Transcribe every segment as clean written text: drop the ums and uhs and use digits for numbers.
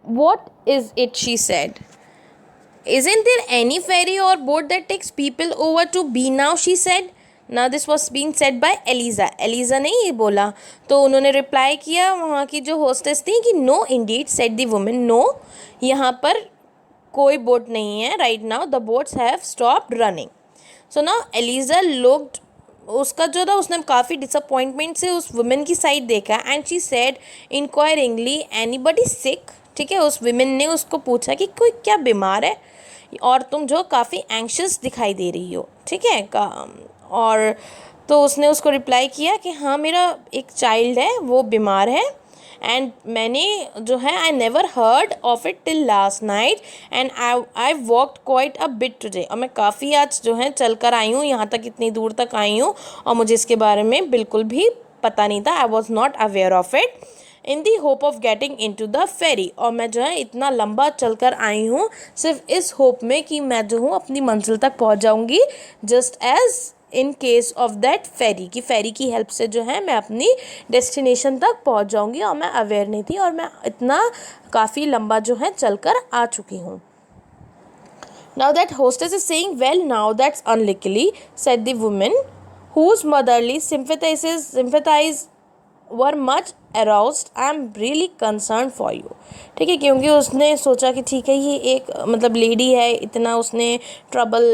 What is it, she said. Isn't there any ferry or boat that takes people over to B now, she said. Now this was being said by Eliza. Eliza ने ये बोला तो उन्होंने reply किया वहाँ की जो hostess थी कि no indeed said the women, no यहाँ पर कोई बोट नहीं है. Right now the boats have stopped running. So now Eliza looked, उसका जो था उसने काफ़ी डिसअपॉइंटमेंट से उस वुमेन की साइड देखा. एंड शी सेड इंक्वायरिंगली एनीबडी सिक. ठीक है, उस वुमेन ने उसको पूछा कि कोई क्या बीमार है और तुम जो काफ़ी एंक्शस दिखाई दे रही हो. ठीक है, और तो उसने उसको रिप्लाई किया कि हाँ मेरा एक चाइल्ड है वो बीमार है. एंड मैंने जो है I never heard of it till last night and I walked quite a bit today. और मैं काफ़ी आज जो है चल कर आई हूँ, यहाँ तक इतनी दूर तक आई हूँ और मुझे इसके बारे में बिल्कुल भी पता नहीं था. I was not aware of it in the hope of getting into the ferry. और मैं जो है इतना लंबा चल कर आई हूँ सिर्फ इस होप में कि मैं जो हूँ अपनी मंजिल तक पहुँच जाऊँगी, just as in case of that ferry, कि फेरी की हेल्प से जो है मैं अपनी डेस्टिनेशन तक पहुंच जाऊंगी. और मैं अवेयर नहीं थी और मैं इतना काफ़ी लंबा जो है चल कर आ चुकी हूँ. Now that hostess is saying well now that's unluckily said the women whose motherly sympathies were much aroused. I am really concern for you. ठीक है, क्योंकि उसने सोचा कि ठीक है ये एक मतलब लेडी है, इतना उसने ट्रबल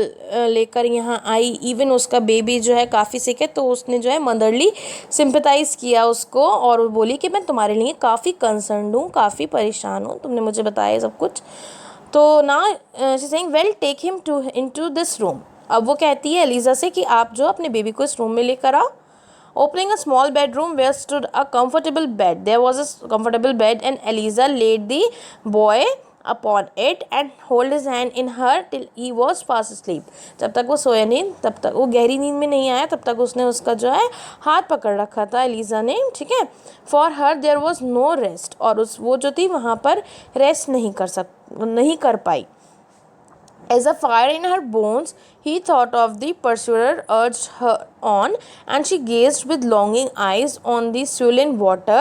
लेकर यहाँ आई, इवन उसका बेबी जो है काफ़ी सिक है, तो उसने जो है मदरली सिंपथाइज़ किया उसको और वो बोली कि मैं तुम्हारे लिए काफ़ी कंसर्न हूँ, काफ़ी परेशान हूँ, तुमने मुझे बताया सब कुछ. तो ना she saying well take him to into this room. अब वो कहती है एलिजा से कि आप जो अपने बेबी को इस रूम में लेकर आओ. Opening a small bedroom where stood a comfortable bed. There was a comfortable bed and Eliza laid the boy upon it and hold his hand in her till he was fast asleep. जब तक वो सोया नहीं, तब तक वो गहरी नींद में नहीं आया, तब तक उसने उसका जो है हाथ पकड़ रखा था एलिजा ने. ठीक है, for her there was no rest. और वो जो थी वहाँ पर रेस्ट नहीं कर पाई. As a fire in her bones, he thought of the pursuer urged her on, and she gazed with longing eyes on the swollen water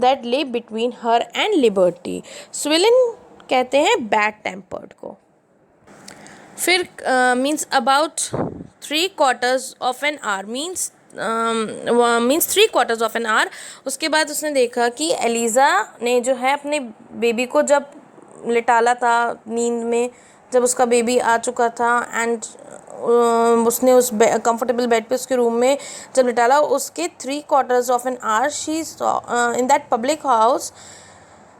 that lay between her and liberty. Swollen कहते हैं bad tempered को. फिर means about 3/4 of an hour means 3/4 of an hour. उसके बाद उसने देखा कि Elijah ने जो है अपने बेबी को जब लिटाला था नींद में, जब उसका बेबी आ चुका था एंड उसने उस कंफर्टेबल बेड पे उसके रूम में जब लिटाला, उसके 3/4 of an hour she in that public house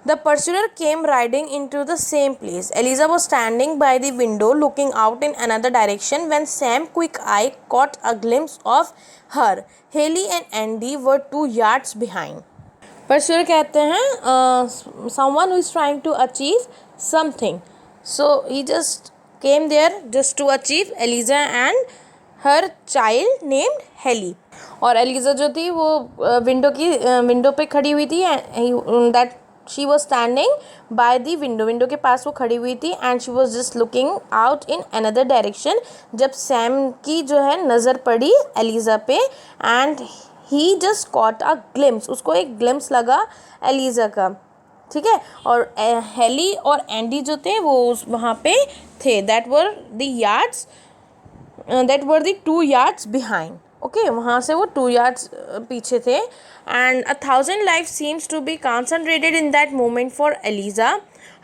the pursuer came riding into the same place. Eliza was standing by the window looking out in another direction when Sam quick eye caught a glimpse of her. Haley and Andy were 2 yards behind. Pursuer कहते हैं someone who is trying to achieve something. So he just came there just to achieve Eliza and her child named Haley. और Elijah जो थी वो window पे खड़ी हुई थी. that she was standing by the window के पास वो खड़ी हुई थी and she was just looking out in another direction. जब सैम की जो है नज़र पड़ी एलिजा पे and he just caught a glimpse, उसको एक glimpse लगा एलिजा का. ठीक है, और हेली और एंडी जो थे वो वहाँ पे थे. that were the 2 yards behind. Okay, वहाँ से वो 2 yards पीछे थे. And 1,000 lives seems to be concentrated in that moment for Eliza.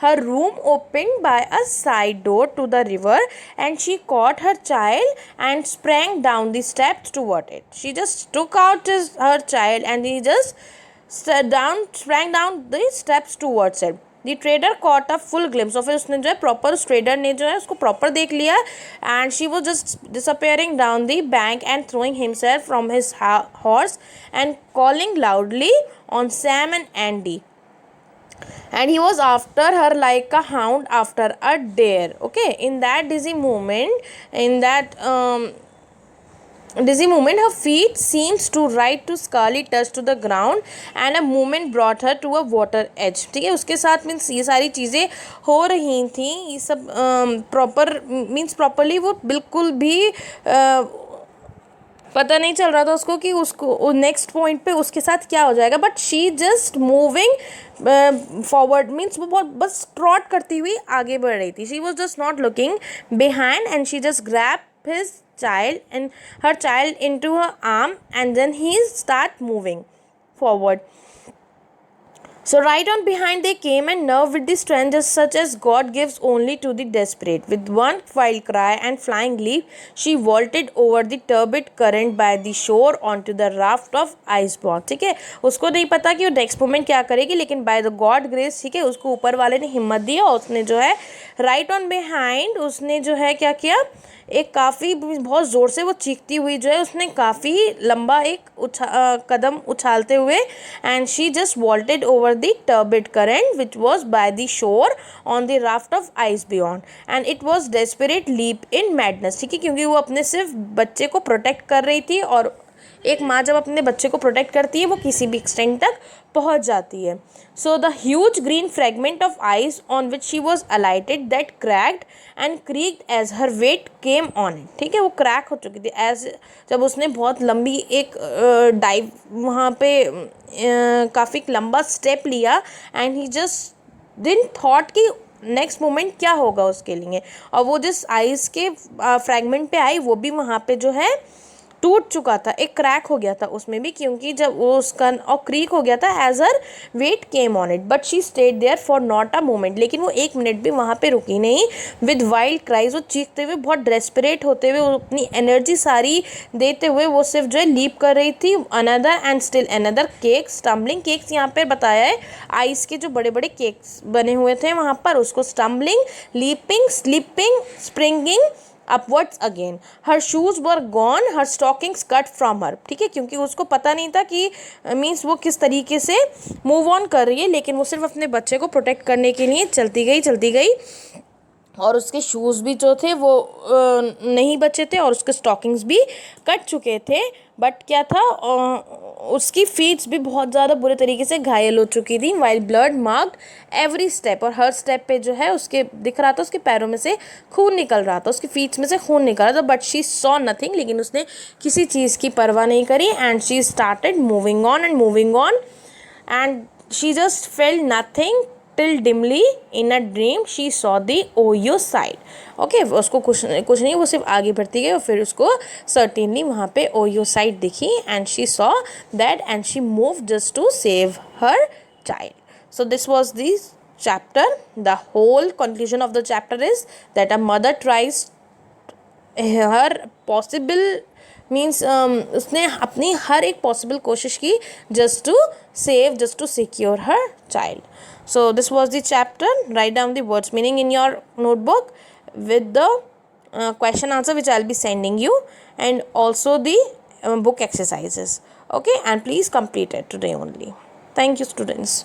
Her room opened by a side door to the river and she caught her child and sprang down the steps toward it. She just took out her child and he just sprang down the steps towards it. The trader caught a full glimpse of it. उसने जो है proper उस trader ने जो है उसको proper देख लिया and she was just disappearing down the bank and throwing himself from his horse and calling loudly on Sam and Andy. And he was after her like a hound after a deer. Okay, in that dizzy moment, her feet seemed to rise to scarly touch to the ground and a movement brought her to a water edge. ठीक है, उसके साथ means ये सारी चीज़ें हो रही थी, ये सब प्रॉपरली वो बिल्कुल भी पता नहीं चल रहा था उसको कि उसको नेक्स्ट पॉइंट पे उसके साथ क्या हो जाएगा, but she just moving forward, means वो बहुत बस ट्रॉट करती हुई आगे बढ़ रही थी. She was just not looking behind and she just grab his child and her child into her arm and then he start moving forward. So right on behind they came and nerve with the strangers such as God gives only to the desperate. With one wild cry and flying leap, she vaulted over the turbid current by the shore onto the raft of iceberg. ठीक है, उसको नहीं पता कि वो next moment क्या करेगी, लेकिन बाय द गॉड ग्रेस, ठीक है, उसको ऊपर वाले ने हिम्मत दी और उसने जो है राइट ऑन बिहाइंड उसने जो है क्या किया, एक काफ़ी बहुत ज़ोर से वो चीखती हुई जो है उसने काफ़ी लंबा एक कदम उछालते हुए and she just vaulted over the turbid current which was by the shore on the raft of ice beyond and it was desperate leap in madness. ठीक है, क्योंकि वो अपने सिर्फ बच्चे को प्रोटेक्ट कर रही थी और एक माँ जब अपने बच्चे को प्रोटेक्ट करती है वो किसी भी एक्सटेंट तक पहुँच जाती है. So the huge green fragment of ice on which she was alighted that cracked and creaked as her weight came on it. ठीक है, वो क्रैक हो चुकी थी एज जब उसने बहुत लंबी एक डाइव वहाँ पे काफ़ी लंबा स्टेप लिया and he just didn't thought कि नेक्स्ट मोमेंट क्या होगा उसके लिए, और वो जिस आइस के फ्रैगमेंट पे आई वो भी वहाँ पे जो है टूट चुका था, एक क्रैक हो गया था उसमें भी, क्योंकि जब वो उसका और क्रीक हो गया था as her weight came on it. But she stayed there for not a moment, लेकिन वो एक मिनट भी वहाँ पे रुकी नहीं. विद वाइल्ड क्राइज, वो चीखते हुए बहुत डेस्परेट होते हुए, वो अपनी एनर्जी सारी देते हुए वो सिर्फ जो है लीप कर रही थी. Another and still another cakes stumbling, cakes यहाँ पर बताया है आइस के जो बड़े बड़े केक्स बने हुए थे वहाँ पर, उसको stumbling, leaping, slipping, springing upwards again. Her shoes were gone, her stockings cut from her. ठीक है, क्योंकि उसको पता नहीं था कि मीन्स वो किस तरीके से मूव ऑन कर रही है, लेकिन वो सिर्फ अपने बच्चे को प्रोटेक्ट करने के लिए चलती गई और उसके शूज़ भी जो थे वो नहीं बचे थे और उसके स्टॉकिंग्स भी कट चुके थे. बट क्या था, उसकी फीट्स भी बहुत ज़्यादा बुरे तरीके से घायल हो चुकी थी. While blood marked every step, और हर स्टेप पे जो है उसके दिख रहा था उसके पैरों में से खून निकल रहा था, उसकी फीट्स में से खून निकल रहा था. बट शी सॉ नथिंग, लेकिन उसने किसी चीज़ की परवाह नहीं करी and she started moving on and she just felt nothing till dimly in a dream she saw the Ohio side. Okay, उसको कुछ नहीं, वो सिर्फ आगे बढ़ती गई और फिर उसको सर्टेनली वहाँ पे ओयो साइड दिखी and she saw that and she move just to save her child. So this was this chapter. The whole conclusion of the chapter is that a mother tries her possible means उसने अपनी हर एक possible कोशिश की just to secure her child. So this was the chapter. Write down the words meaning in your notebook with the question answer which I'll be sending you, and also the book exercises. Okay, and please complete it today only. Thank you, students.